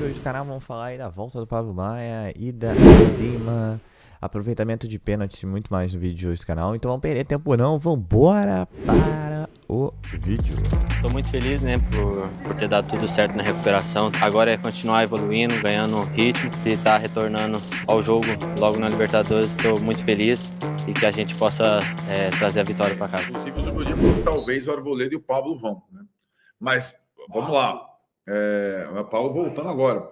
vídeo hoje do canal vamos falar aí da volta do Pablo Maia e da Lima, aproveitamento de pênalti e muito mais no vídeo de hoje do canal. Então vamos perder tempo não, vambora para o vídeo. Tô muito feliz, né, por ter dado tudo certo na recuperação. Agora é continuar evoluindo, ganhando ritmo e estar retornando ao jogo logo na Libertadores. Estou muito feliz e que a gente possa trazer a vitória para casa. Inclusive, o Zumbudinho falou que talvez o Arboleda e o Pablo vão, né? Mas vamos lá. O Paulo voltando agora.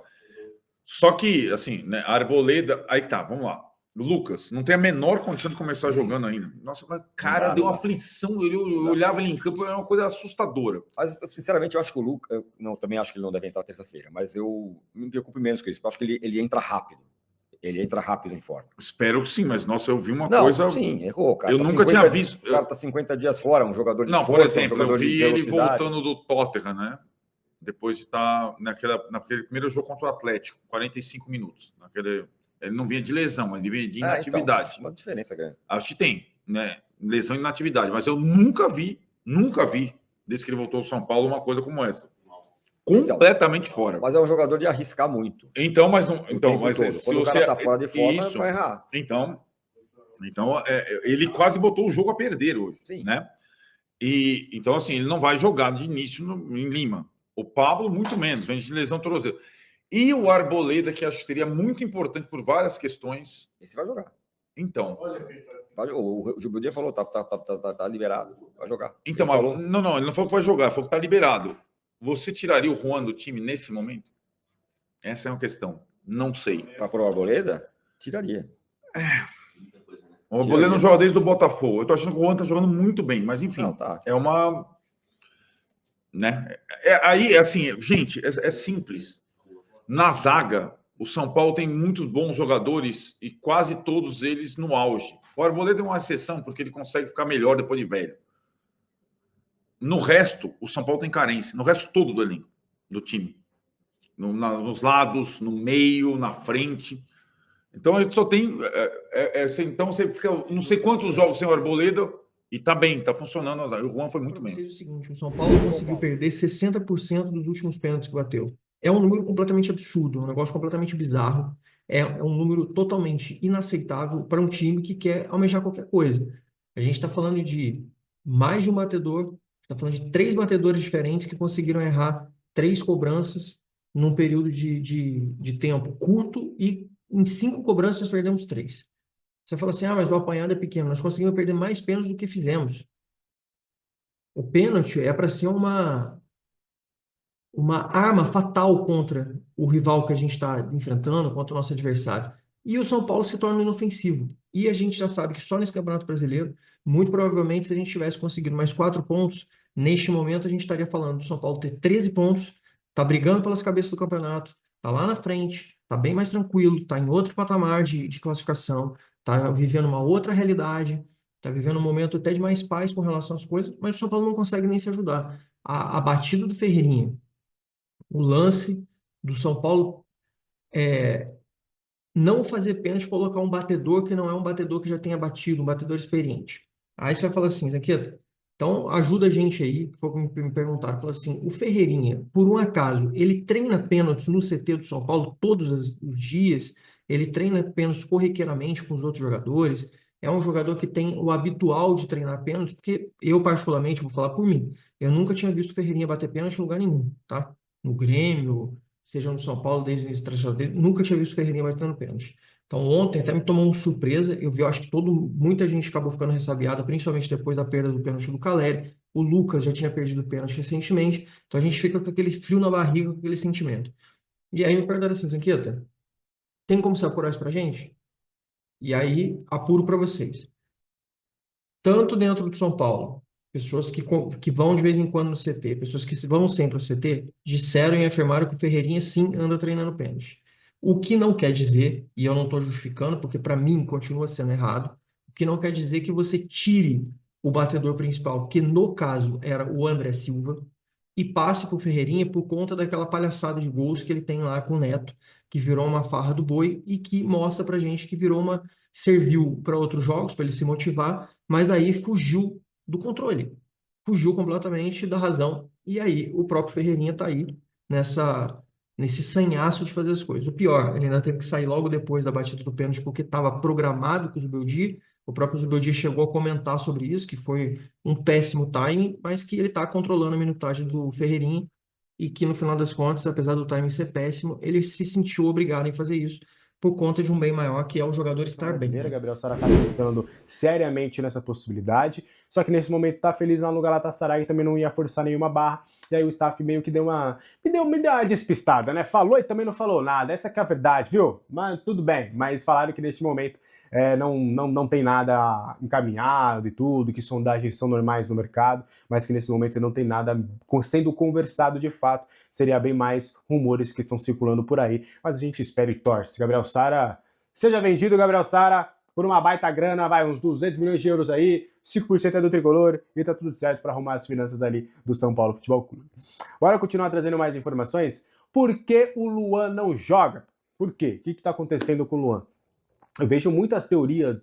Só que, assim, né, a Arboleda. Aí tá, vamos lá. O Lucas não tem a menor condição de começar jogando ainda. Nossa, mas cara, deu uma aflição. Eu olhava ele em campo, era uma coisa assustadora. Mas, sinceramente, eu acho que o Lucas. Eu também acho que ele não deve entrar terça-feira, mas eu me preocupo menos com isso. Eu acho que ele entra rápido. Ele entra rápido em forma. Espero que sim, mas nossa, eu vi uma Não, coisa. sim, errou. Cara, eu tá nunca 50, tinha visto. O cara tá 50 dias fora, um jogador de não, força, por exemplo, um jogador eu vi de ele velocidade. voltando do Tottenham, né? Depois de estar naquele primeiro jogo contra o Atlético, 45 minutos. Ele não vinha de lesão, mas ele vinha de inatividade. Então, uma diferença grande. Acho que tem, né? Lesão e inatividade. Mas eu nunca vi, desde que ele voltou ao São Paulo, uma coisa como essa. Completamente fora. Mas é um jogador de arriscar muito. Então, mas não. Quando o cara tá fora de forma, isso, vai errar. Então ele quase botou o jogo a perder hoje. Sim. Né? E, então, assim, ele não vai jogar de início em Lima. O Pablo, muito menos, vem de lesão tornozelo. E o Arboleda, que acho que seria muito importante por várias questões. Esse vai jogar. Então. O Gilberto falou, tá liberado. Vai jogar. Então, ele falou... Não, ele não falou que vai jogar, ele falou que tá liberado. Você tiraria o Juan do time nesse momento? Essa é uma questão. Não sei. Para pôr o Arboleda? Tiraria. O Arboleda não joga desde o Botafogo. Eu tô achando que o Juan tá jogando muito bem, mas enfim. Não, tá. É uma... Né? Aí, assim, gente, é simples. Na zaga, o São Paulo tem muitos bons jogadores e quase todos eles no auge. O Arboleda é uma exceção porque ele consegue ficar melhor depois de velho. No resto, o São Paulo tem carência. No resto todo do elenco, do time. Nos lados, no meio, na frente. Então, a gente só tem... então, você fica não sei quantos jogos sem o Arboleda e tá bem, tá funcionando. O Juan foi muito bem. O seguinte, o São Paulo conseguiu perder 60% dos últimos pênaltis que bateu. É um número completamente absurdo, um negócio completamente bizarro. É um número totalmente inaceitável para um time que quer almejar qualquer coisa. A gente está falando de mais de um batedor, está falando de 3 batedores diferentes que conseguiram errar 3 cobranças num período de tempo curto e em 5 cobranças nós perdemos 3. Você fala assim, mas o apanhado é pequeno. Nós conseguimos perder mais pênaltis do que fizemos. O pênalti é para ser uma arma fatal contra o rival que a gente está enfrentando, contra o nosso adversário. E o São Paulo se torna inofensivo. E a gente já sabe que só nesse Campeonato Brasileiro, muito provavelmente, se a gente tivesse conseguido mais 4 pontos, neste momento a gente estaria falando do São Paulo ter 13 pontos, tá brigando pelas cabeças do campeonato, tá lá na frente, tá bem mais tranquilo, tá em outro patamar de classificação, tá vivendo uma outra realidade, tá vivendo um momento até de mais paz com relação às coisas, mas o São Paulo não consegue nem se ajudar. A batida do Ferreirinha, o lance do São Paulo não fazer pênalti, colocar um batedor que não é um batedor que já tenha batido, um batedor experiente. Aí você vai falar assim, Zanqueta, então ajuda a gente aí, que foi me perguntaram, fala assim, o Ferreirinha, por um acaso, ele treina pênaltis no CT do São Paulo todos os dias, ele treina pênaltis corriqueiramente com os outros jogadores, é um jogador que tem o habitual de treinar pênaltis, porque eu particularmente, vou falar por mim, eu nunca tinha visto o Ferreirinha bater pênalti em lugar nenhum, tá? No Grêmio, seja no São Paulo, desde o início da trajetória dele, nunca tinha visto o Ferreirinha batendo pênalti. Então, ontem até me tomou uma surpresa. Eu acho que muita gente acabou ficando ressabiada, principalmente depois da perda do pênalti do Caleri. O Lucas já tinha perdido o pênalti recentemente. Então, a gente fica com aquele frio na barriga, com aquele sentimento. E aí me perguntaram assim, Zanqueta, tem como você apurar isso pra gente? E aí, apuro para vocês. Tanto dentro do São Paulo, pessoas que vão de vez em quando no CT, pessoas que vão sempre ao CT, disseram e afirmaram que o Ferreirinha sim anda treinando pênalti. O que não quer dizer, e eu não estou justificando, porque para mim continua sendo errado, o que não quer dizer que você tire o batedor principal, que no caso era o André Silva, e passe para o Ferreirinha por conta daquela palhaçada de gols que ele tem lá com o Neto, que virou uma farra do boi e que mostra para gente que serviu para outros jogos, para ele se motivar, mas daí fugiu do controle, fugiu completamente da razão. E aí o próprio Ferreirinha está aí nesse sanhaço de fazer as coisas. O pior, ele ainda teve que sair logo depois da batida do pênalti, porque estava programado com o Zubeldia. O próprio Zubeldia chegou a comentar sobre isso, que foi um péssimo timing, mas que ele está controlando a minutagem do Ferreirinha e que, no final das contas, apesar do timing ser péssimo, ele se sentiu obrigado em fazer isso por conta de um bem maior, que é o jogador estar bem, né? Gabriel Sara está pensando seriamente nessa possibilidade, só que nesse momento tá feliz lá no Galatasaray e também não ia forçar nenhuma barra, e aí o staff meio que deu uma despistada, né? Falou e também não falou nada, essa que é a verdade, viu? Mas tudo bem, mas falaram que neste momento não tem nada encaminhado e tudo, que sondagens são normais no mercado, mas que nesse momento não tem nada sendo conversado de fato, seria bem mais rumores que estão circulando por aí, mas a gente espera e torce. Gabriel Sara, seja vendido, Gabriel Sara, por uma baita grana, vai uns 200 milhões de euros aí, 5% é do Tricolor e tá tudo certo para arrumar as finanças ali do São Paulo Futebol Clube. Bora continuar trazendo mais informações? Por que o Luan não joga? Por quê? O que tá acontecendo com o Luan? Eu vejo muitas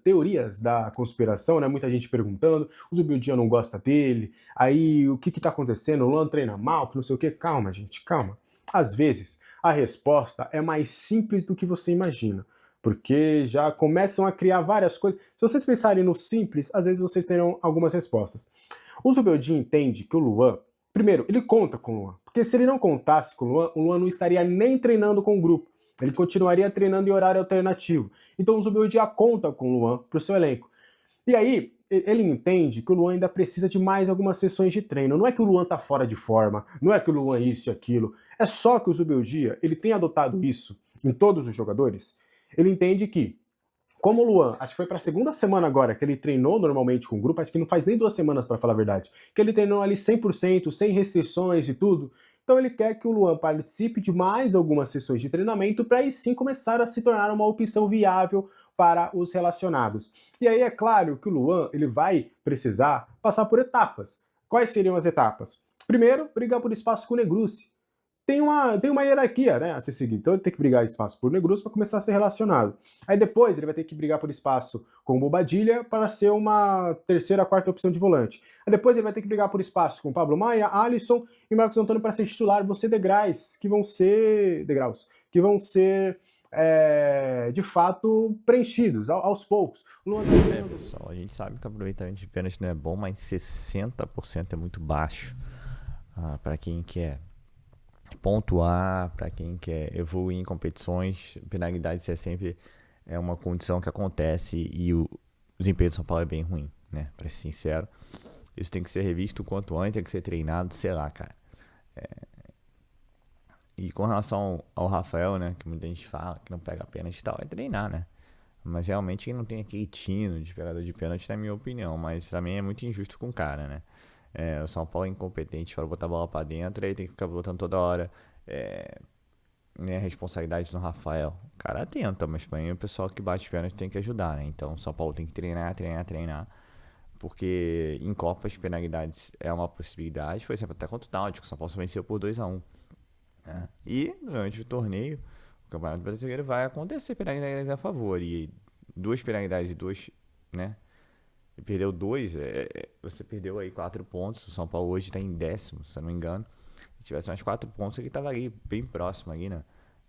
teorias da conspiração, né? Muita gente perguntando, o Zubeldia não gosta dele, aí o que tá acontecendo? O Luan treina mal, que não sei o quê. Calma, gente, calma. Às vezes, a resposta é mais simples do que você imagina, porque já começam a criar várias coisas. Se vocês pensarem no simples, às vezes vocês terão algumas respostas. O Zubeldia entende que o Luan, primeiro, ele conta com o Luan, porque se ele não contasse com o Luan não estaria nem treinando com o grupo. Ele continuaria treinando em horário alternativo. Então o Zubeldia conta com o Luan para o seu elenco. E aí, ele entende que o Luan ainda precisa de mais algumas sessões de treino. Não é que o Luan tá fora de forma, não é que o Luan é isso e aquilo. É só que o Zubeldia, ele tem adotado isso em todos os jogadores. Ele entende que, como o Luan, acho que foi para a segunda semana agora que ele treinou normalmente com o grupo, acho que não faz nem 2 semanas para falar a verdade, que ele treinou ali 100%, sem restrições e tudo. Então ele quer que o Luan participe de mais algumas sessões de treinamento para aí sim começar a se tornar uma opção viável para os relacionados. E aí é claro que o Luan ele vai precisar passar por etapas. Quais seriam as etapas? Primeiro, brigar por espaço com o Negrucci. Tem uma hierarquia, né, a ser seguida. Então ele tem que brigar espaço por Negrucci para começar a ser relacionado. Aí depois ele vai ter que brigar por espaço com o Bobadilha para ser uma terceira, quarta opção de volante. Aí depois ele vai ter que brigar por espaço com Pablo Maia, Alisson e Marcos Antônio para ser titular. Vão ser degraus que vão ser de fato preenchidos aos poucos. Pessoal, a gente sabe que o aproveitamento de pênalti não é bom, mas 60% é muito baixo para quem quer pontuar, para quem quer evoluir em competições. Penalidade sempre é uma condição que acontece e o desempenho do São Paulo é bem ruim, né? Para ser sincero, isso tem que ser revisto o quanto antes, tem que ser treinado, sei lá, cara. E com relação ao Rafael, né, que muita gente fala que não pega pênalti e tal, é treinar, né? Mas realmente não tem aquele tino de pegador de pênalti, na minha opinião, mas também é muito injusto com o cara, né? O São Paulo é incompetente para botar a bola para dentro, aí tem que ficar botando toda hora a responsabilidade no Rafael. O cara tenta, mas para mim o pessoal que bate pênalti tem que ajudar, né? Então o São Paulo tem que treinar, porque em Copa as penalidades é uma possibilidade, por exemplo, até contra o Náutico, o São Paulo só venceu por 2-1. Né? E durante o torneio, o Campeonato Brasileiro vai acontecer penalidades a favor, e 2 penalidades e 2, né? E perdeu 2, você perdeu aí 4 pontos. O São Paulo hoje está em 10º, se eu não me engano. Se tivesse mais 4 pontos, ele estava ali bem próximo ali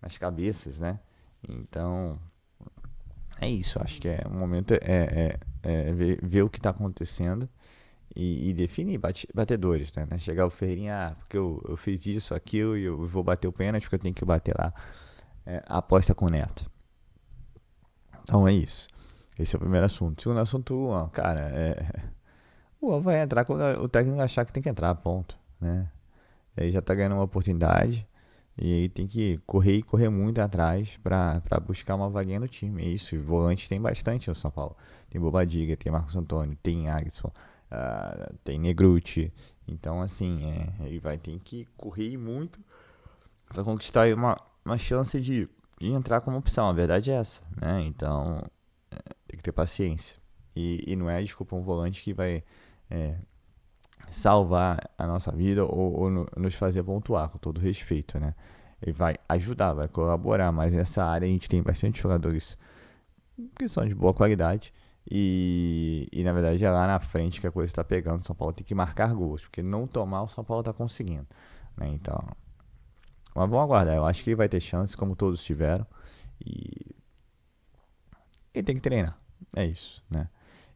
nas cabeças, né? Então, é isso. Acho que o momento ver o que está acontecendo e definir batedores, né? Chegar o Ferreirinha, porque eu fiz isso, aquilo, e eu vou bater o pênalti porque eu tenho que bater lá. Aposta com o Neto. Então é isso. Esse é o primeiro assunto. Segundo assunto, o Luan. Cara, o Luan vai entrar quando o técnico achar que tem que entrar, ponto. Né? Ele já tá ganhando uma oportunidade e ele tem que correr muito atrás pra buscar uma vaguinha no time. É isso. E volante tem bastante no São Paulo. Tem Bobadilha, tem Marcos Antônio, tem Alisson, tem Negrucci. Então, assim, ele vai ter que correr muito pra conquistar aí uma chance de entrar como opção. A verdade é essa, né? Então, tem que ter paciência. E não é desculpa um volante que vai salvar a nossa vida ou nos fazer pontuar, com todo respeito, né? Ele vai ajudar, vai colaborar, mas nessa área a gente tem bastante jogadores que são de boa qualidade e na verdade é lá na frente que a coisa está pegando. O São Paulo tem que marcar gols, porque não tomar o São Paulo está conseguindo, né? Então, Mas vamos aguardar. Eu acho que ele vai ter chance, como todos tiveram. E ele tem que treinar. É isso, né?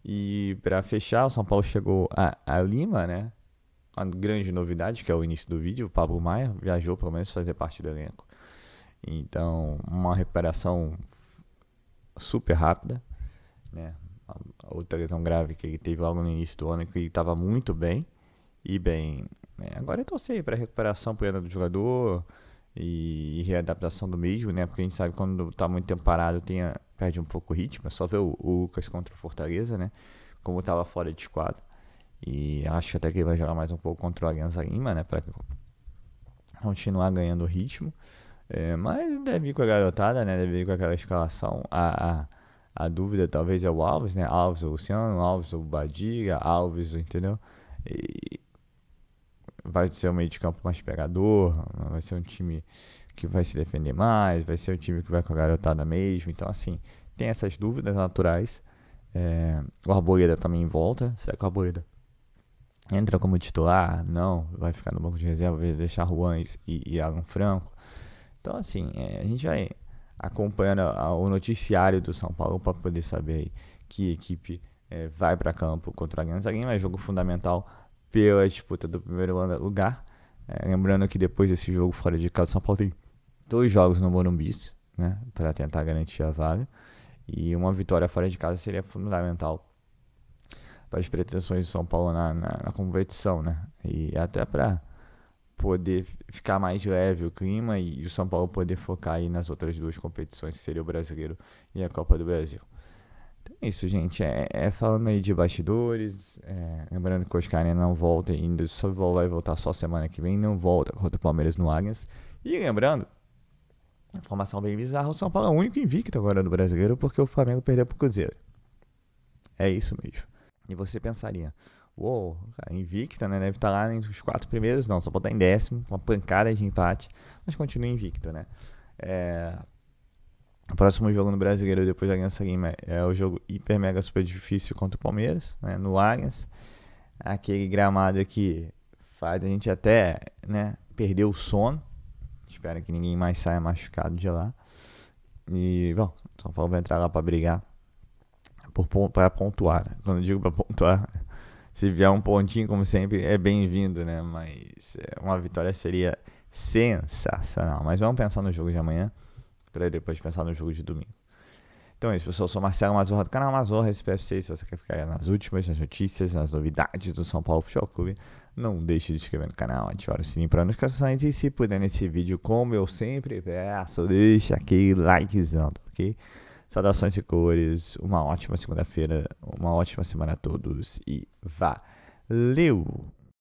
E para fechar, o São Paulo chegou a Lima, né? A grande novidade, que é o início do vídeo, o Pablo Maia viajou pelo menos fazer parte do elenco. Então, uma recuperação super rápida, né? A outra lesão grave que ele teve logo no início do ano, que ele estava muito bem. E bem, agora é torcer para recuperação plena do jogador e readaptação do mesmo, né? Porque a gente sabe que quando tá muito tempo parado perde um pouco o ritmo. É só ver o Lucas contra o Fortaleza, né? Como estava fora de esquadro. E acho até que ele vai jogar mais um pouco contra o Alianza Lima, né? Para continuar ganhando o ritmo. Mas deve ir com a garotada, né? Deve ir com aquela escalação. A dúvida talvez é o Alves, né? Alves, o Luciano, Alves, o Badilha, Alves, entendeu? E vai ser um meio de campo mais pegador, vai ser um time que vai se defender mais, vai ser um time que vai com a garotada mesmo. Então, assim, tem essas dúvidas naturais. O Arboleda também volta. Será que o Arboleda entra como titular? Não, vai ficar no banco de reserva, vai deixar Juan e Alan Franco. Então, assim, a gente vai acompanhando o noticiário do São Paulo para poder saber aí que equipe vai para campo contra o Alianza Lima. É jogo fundamental pela disputa do primeiro lugar. Lembrando que depois desse jogo fora de casa, o São Paulo tem 2 jogos no Morumbi, né, para tentar garantir a vaga. E uma vitória fora de casa seria fundamental para as pretensões do São Paulo na competição, né? E até para poder ficar mais leve o clima e o São Paulo poder focar aí nas outras 2 competições, que seria o Brasileiro e a Copa do Brasil. Então é isso, gente. Falando aí de bastidores, lembrando que o Oscar não volta ainda, só vai voltar só semana que vem, não volta contra o Palmeiras no Allianz. E lembrando, informação bem bizarra, o São Paulo é o único invicto agora do Brasileiro porque o Flamengo perdeu pro Cruzeiro. É isso mesmo. E você pensaria, cara, invicta, né? Deve estar lá entre os 4 primeiros. Não, só pode estar em 10º, uma pancada de empate, mas continua invicto, né? O próximo jogo no Brasileiro depois da Alianza Lima é o jogo hiper mega super difícil contra o Palmeiras, né? No Allianz. Aquele gramado que faz a gente até, né, perder o sono. Espero que ninguém mais saia machucado de lá. E, bom, São Paulo vai entrar lá para brigar para pontuar, né? Quando eu digo para pontuar, se vier um pontinho, como sempre, é bem-vindo, né? Mas uma vitória seria sensacional. Mas vamos pensar no jogo de amanhã, para depois pensar no jogo de domingo. Então é isso, pessoal. Eu sou Marcelo Mazorra do canal Mazorra SPFC. Se você quer ficar nas últimas, nas notícias, nas novidades do São Paulo Futebol Clube, não deixe de se inscrever no canal, ativar o sininho para notificações. E se puder nesse vídeo, como eu sempre peço, deixa aquele likezão, ok? Saudações e cores, uma ótima segunda-feira, uma ótima semana a todos e valeu!